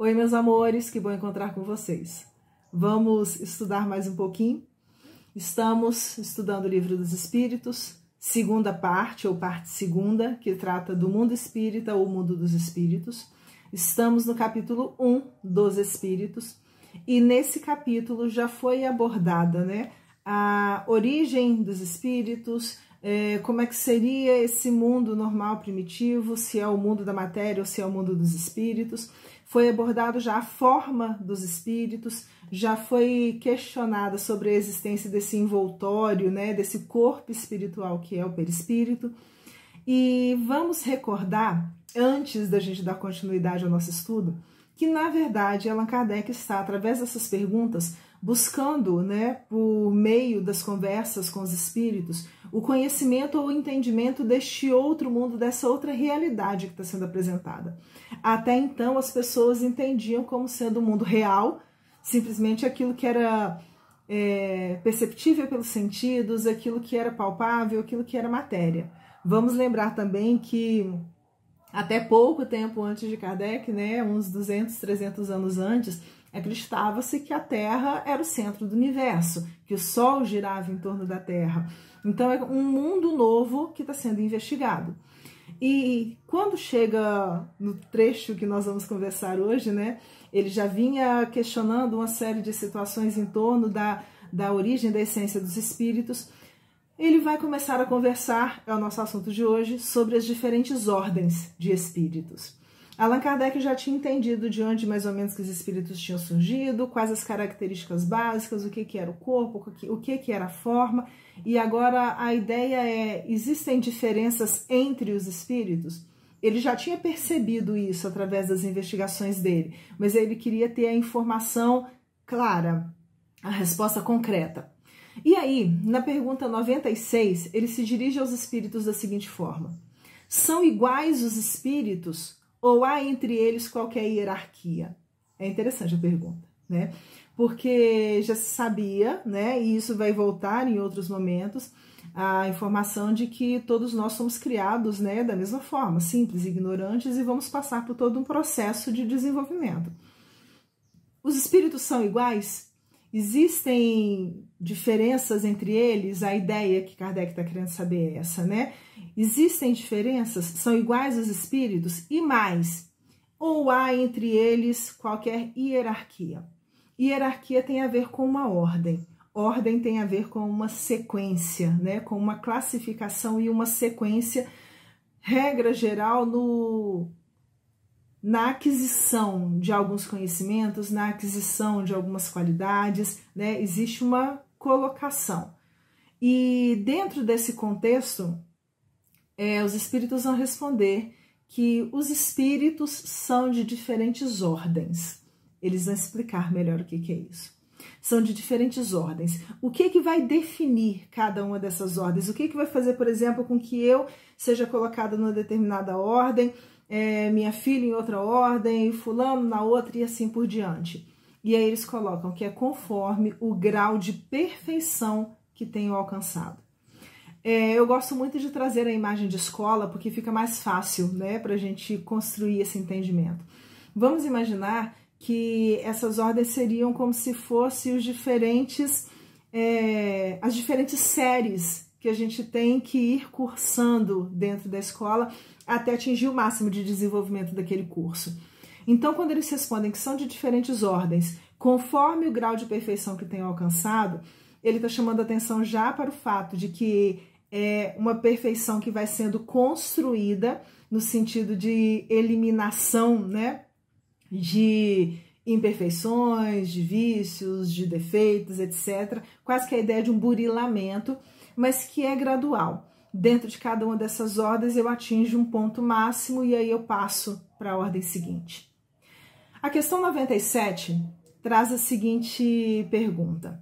Oi, meus amores, que bom encontrar com vocês. Vamos estudar mais um pouquinho? Estamos estudando o Livro dos Espíritos, segunda parte, ou parte segunda, que trata do mundo espírita ou mundo dos espíritos. Estamos no capítulo 1 dos Espíritos, e nesse capítulo já foi abordada, a origem dos espíritos, como é que seria esse mundo normal primitivo, se é o mundo da matéria ou se é o mundo dos espíritos. Foi abordado já a forma dos espíritos, já foi questionada sobre a existência desse envoltório, desse corpo espiritual que é o perispírito. E vamos recordar, antes da gente dar continuidade ao nosso estudo, que na verdade Allan Kardec está, através dessas perguntas, buscando, por meio das conversas com os espíritos, o conhecimento ou o entendimento deste outro mundo, dessa outra realidade que está sendo apresentada. Até então as pessoas entendiam como sendo o mundo real, simplesmente aquilo que era perceptível pelos sentidos, aquilo que era palpável, aquilo que era matéria. Vamos lembrar também que até pouco tempo antes de Kardec, uns 200, 300 anos antes, acreditava-se que a Terra era o centro do universo, que o Sol girava em torno da Terra. Então é um mundo novo que está sendo investigado. E quando chega no trecho que nós vamos conversar hoje, ele já vinha questionando uma série de situações em torno da origem, da essência dos espíritos. Ele vai começar a conversar, é o nosso assunto de hoje, sobre as diferentes ordens de espíritos. Allan Kardec já tinha entendido de onde mais ou menos que os espíritos tinham surgido, quais as características básicas, o que era o corpo, o que era a forma, e agora a ideia é, existem diferenças entre os espíritos? Ele já tinha percebido isso através das investigações dele, mas ele queria ter a informação clara, a resposta concreta. E aí, na pergunta 96, ele se dirige aos espíritos da seguinte forma: são iguais os espíritos ou há entre eles qualquer hierarquia? É interessante a pergunta, porque já se sabia, e isso vai voltar em outros momentos, a informação de que todos nós somos criados, da mesma forma, simples, ignorantes, e vamos passar por todo um processo de desenvolvimento. Os espíritos são iguais? Existem diferenças entre eles? A ideia que Kardec está querendo saber é essa, Existem diferenças? São iguais os espíritos? E mais, ou há entre eles qualquer hierarquia? Hierarquia tem a ver com uma ordem. Ordem tem a ver com uma sequência, com uma classificação e uma sequência, regra geral, na aquisição de alguns conhecimentos, na aquisição de algumas qualidades, existe uma colocação. E dentro desse contexto, os espíritos vão responder que os espíritos são de diferentes ordens. Eles vão explicar melhor o que é isso. São de diferentes ordens. O que vai definir cada uma dessas ordens? O que vai fazer, por exemplo, com que eu seja colocada numa determinada ordem, minha filha em outra ordem, fulano na outra e assim por diante. E aí eles colocam que é conforme o grau de perfeição que tenham alcançado. Eu gosto muito de trazer a imagem de escola porque fica mais fácil, para a gente construir esse entendimento. Vamos imaginar que essas ordens seriam como se fossem as diferentes séries que a gente tem que ir cursando dentro da escola até atingir o máximo de desenvolvimento daquele curso. Então, quando eles respondem que são de diferentes ordens, conforme o grau de perfeição que tenham alcançado, ele está chamando a atenção já para o fato de que é uma perfeição que vai sendo construída no sentido de eliminação, de imperfeições, de vícios, de defeitos, etc. Quase que a ideia de um burilamento, mas que é gradual. Dentro de cada uma dessas ordens eu atinjo um ponto máximo e aí eu passo para a ordem seguinte. A questão 97 traz a seguinte pergunta: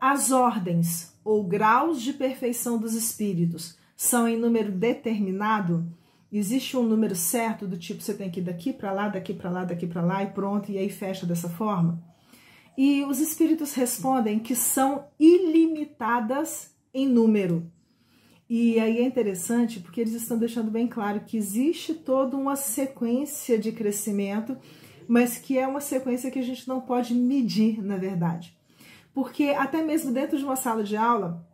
as ordens ou graus de perfeição dos espíritos são em número determinado? Existe um número certo do tipo você tem que ir daqui para lá, daqui para lá, daqui para lá e pronto, e aí fecha dessa forma? E os espíritos respondem que são ilimitadas em número. E aí é interessante porque eles estão deixando bem claro que existe toda uma sequência de crescimento mas que é uma sequência que a gente não pode medir, na verdade. Porque até mesmo dentro de uma sala de aula,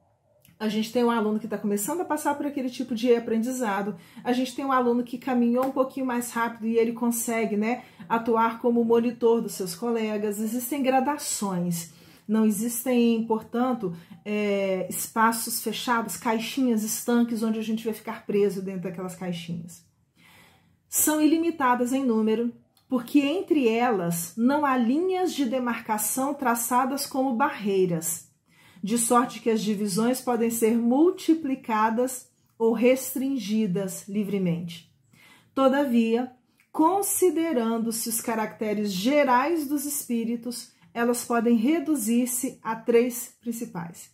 a gente tem um aluno que está começando a passar por aquele tipo de aprendizado, a gente tem um aluno que caminhou um pouquinho mais rápido e ele consegue, né, atuar como monitor dos seus colegas. Existem gradações, não existem, portanto, espaços fechados, caixinhas, estanques, onde a gente vai ficar preso dentro daquelas caixinhas. São ilimitadas em número, porque entre elas não há linhas de demarcação traçadas como barreiras, de sorte que as divisões podem ser multiplicadas ou restringidas livremente. Todavia, considerando-se os caracteres gerais dos espíritos, elas podem reduzir-se a 3 principais.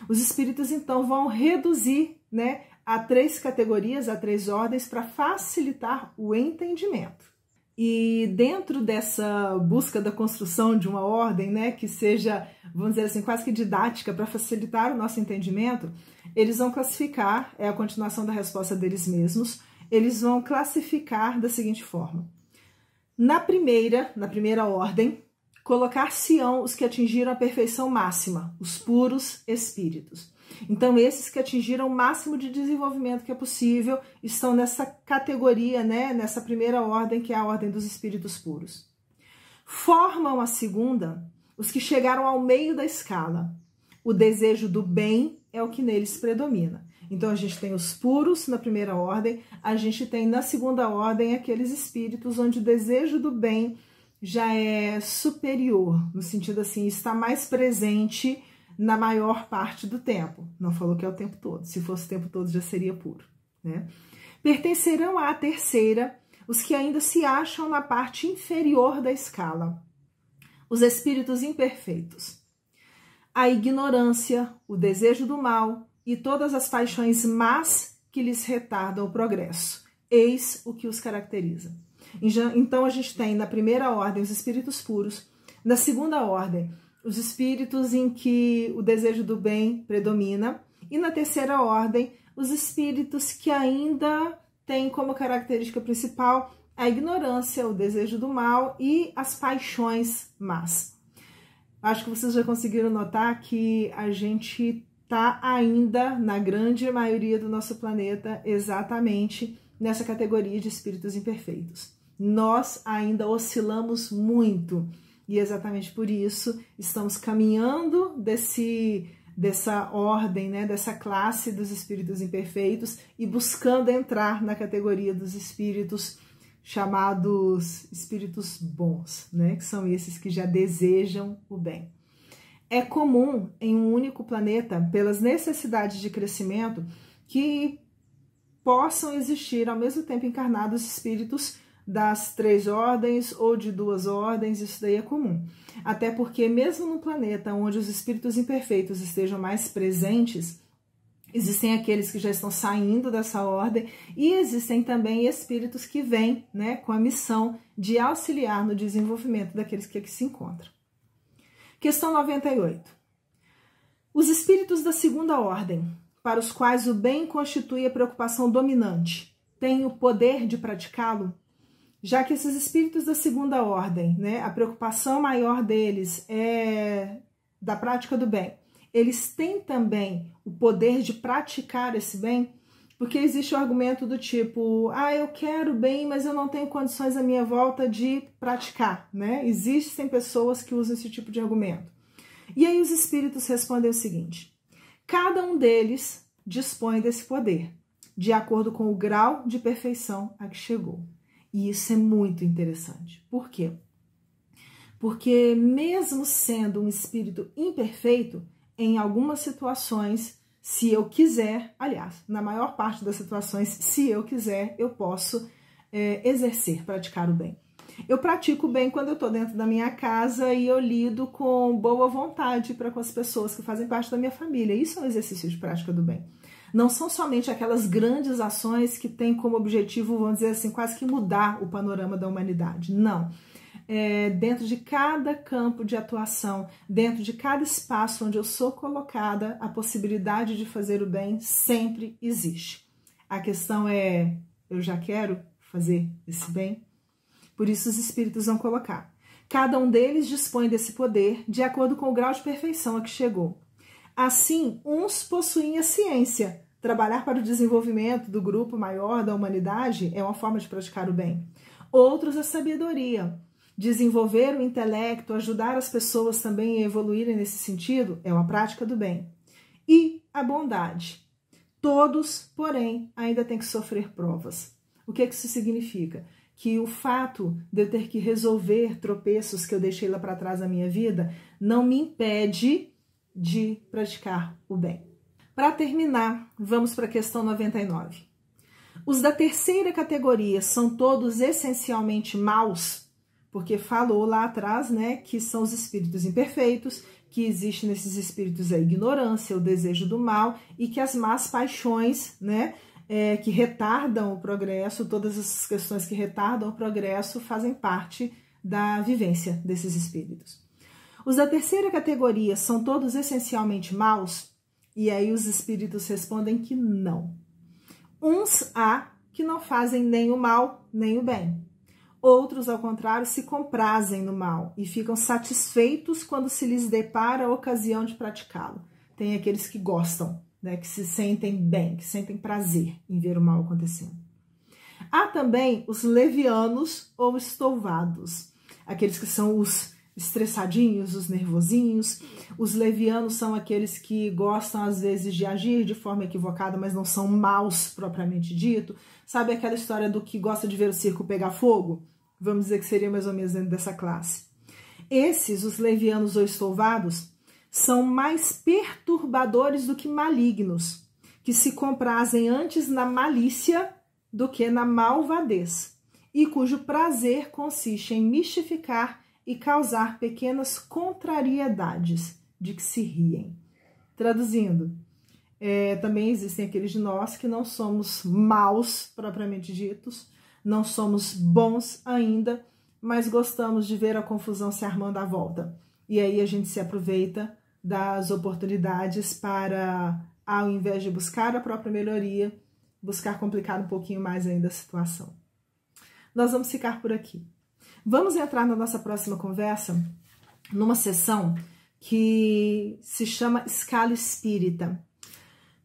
Os espíritos, então, vão reduzir, né, a 3 categorias, a 3 ordens, para facilitar o entendimento. E dentro dessa busca da construção de uma ordem, né, que seja, vamos dizer assim, quase que didática para facilitar o nosso entendimento, eles vão classificar, é a continuação da resposta deles mesmos, eles vão classificar da seguinte forma. Na primeira ordem, colocar-se-ão os que atingiram a perfeição máxima, os puros espíritos. Então, esses que atingiram o máximo de desenvolvimento que é possível estão nessa categoria, né, nessa primeira ordem, que é a ordem dos espíritos puros. Formam a segunda os que chegaram ao meio da escala. O desejo do bem é o que neles predomina. Então, a gente tem os puros na primeira ordem, a gente tem na segunda ordem aqueles espíritos onde o desejo do bem já é superior, no sentido assim, está mais presente na maior parte do tempo. Não falou que é o tempo todo. Se fosse o tempo todo, já seria puro, né? Pertencerão à terceira os que ainda se acham na parte inferior da escala, os espíritos imperfeitos. A ignorância, o desejo do mal e todas as paixões más que lhes retardam o progresso. Eis o que os caracteriza. Então, a gente tem na primeira ordem os espíritos puros, na segunda ordem os espíritos em que o desejo do bem predomina, e na terceira ordem, os espíritos que ainda têm como característica principal a ignorância, o desejo do mal e as paixões más. Acho que vocês já conseguiram notar que a gente está ainda, na grande maioria do nosso planeta, exatamente nessa categoria de espíritos imperfeitos. Nós ainda oscilamos muito. E exatamente por isso estamos caminhando dessa ordem, né, dessa classe dos espíritos imperfeitos e buscando entrar na categoria dos espíritos chamados espíritos bons, né, que são esses que já desejam o bem. É comum em um único planeta, pelas necessidades de crescimento, que possam existir ao mesmo tempo encarnados espíritos das 3 ordens ou de 2 ordens, isso daí é comum. Até porque mesmo no planeta onde os espíritos imperfeitos estejam mais presentes, existem aqueles que já estão saindo dessa ordem e existem também espíritos que vêm, né, com a missão de auxiliar no desenvolvimento daqueles que aqui se encontram. Questão 98. Os espíritos da segunda ordem, para os quais o bem constitui a preocupação dominante, têm o poder de praticá-lo? Já que esses espíritos da segunda ordem, né, a preocupação maior deles é da prática do bem, eles têm também o poder de praticar esse bem? Porque existe o argumento do tipo, eu quero bem, mas eu não tenho condições à minha volta de praticar, né? Existem pessoas que usam esse tipo de argumento. E aí os espíritos respondem o seguinte: cada um deles dispõe desse poder, de acordo com o grau de perfeição a que chegou. E isso é muito interessante. Por quê? Porque mesmo sendo um espírito imperfeito, em algumas situações, se eu quiser, aliás, na maior parte das situações, se eu quiser, eu posso exercer, praticar o bem. Eu pratico o bem quando eu estou dentro da minha casa e eu lido com boa vontade para com as pessoas que fazem parte da minha família. Isso é um exercício de prática do bem. Não são somente aquelas grandes ações que têm como objetivo, vamos dizer assim, quase que mudar o panorama da humanidade. Não. Dentro de cada campo de atuação, dentro de cada espaço onde eu sou colocada, a possibilidade de fazer o bem sempre existe. A questão é, eu já quero fazer esse bem? Por isso os espíritos vão colocar. Cada um deles dispõe desse poder de acordo com o grau de perfeição a que chegou. Assim, uns possuem a ciência. Trabalhar para o desenvolvimento do grupo maior da humanidade é uma forma de praticar o bem. Outros a sabedoria. Desenvolver o intelecto, ajudar as pessoas também a evoluírem nesse sentido é uma prática do bem. E a bondade. Todos, porém, ainda têm que sofrer provas. O que isso significa? Que o fato de eu ter que resolver tropeços que eu deixei lá para trás na minha vida não me impede de praticar o bem. Para terminar, vamos para a questão 99. Os da terceira categoria são todos essencialmente maus, porque falou lá atrás, né, que são os espíritos imperfeitos, que existe nesses espíritos a ignorância, o desejo do mal e que as más paixões, né, que retardam o progresso, todas essas questões que retardam o progresso fazem parte da vivência desses espíritos. Os da terceira categoria são todos essencialmente maus? E aí os espíritos respondem que não. Uns há que não fazem nem o mal nem o bem. Outros, ao contrário, se comprazem no mal e ficam satisfeitos quando se lhes depara a ocasião de praticá-lo. Tem aqueles que gostam, né, que se sentem bem, que sentem prazer em ver o mal acontecendo. Há também os levianos ou estouvados, aqueles que são os estressadinhos, os nervosinhos. Os levianos são aqueles que gostam, às vezes, de agir de forma equivocada, mas não são maus propriamente dito. Sabe aquela história do que gosta de ver o circo pegar fogo? Vamos dizer que seria mais ou menos dentro dessa classe. Esses, os levianos ou estouvados, são mais perturbadores do que malignos, que se comprazem antes na malícia do que na malvadez, e cujo prazer consiste em mistificar e causar pequenas contrariedades de que se riem. Traduzindo, também existem aqueles de nós que não somos maus propriamente ditos, não somos bons ainda, mas gostamos de ver a confusão se armando à volta. E aí a gente se aproveita das oportunidades para, ao invés de buscar a própria melhoria, buscar complicar um pouquinho mais ainda a situação. Nós vamos ficar por aqui. Vamos entrar na nossa próxima conversa numa sessão que se chama Escala Espírita.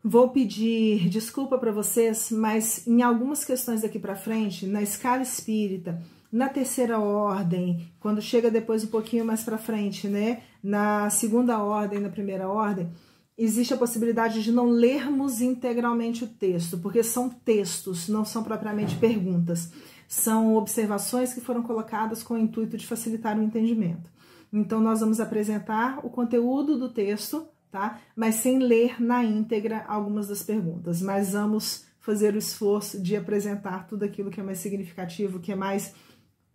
Vou pedir desculpa para vocês, mas em algumas questões daqui para frente, na escala espírita, na terceira ordem, quando chega depois um pouquinho mais para frente, né, na segunda ordem, na primeira ordem, existe a possibilidade de não lermos integralmente o texto, porque são textos, não são propriamente perguntas. São observações que foram colocadas com o intuito de facilitar o entendimento. Então, nós vamos apresentar o conteúdo do texto, tá? Mas sem ler na íntegra algumas das perguntas. Mas vamos fazer o esforço de apresentar tudo aquilo que é mais significativo, que é mais...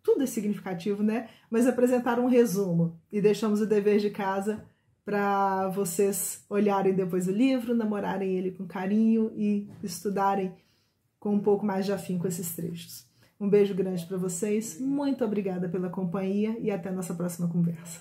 Tudo é significativo, né? Mas apresentar um resumo. E deixamos o dever de casa para vocês olharem depois o livro, namorarem ele com carinho e estudarem com um pouco mais de afinco esses trechos. Um beijo grande para vocês, muito obrigada pela companhia e até a nossa próxima conversa.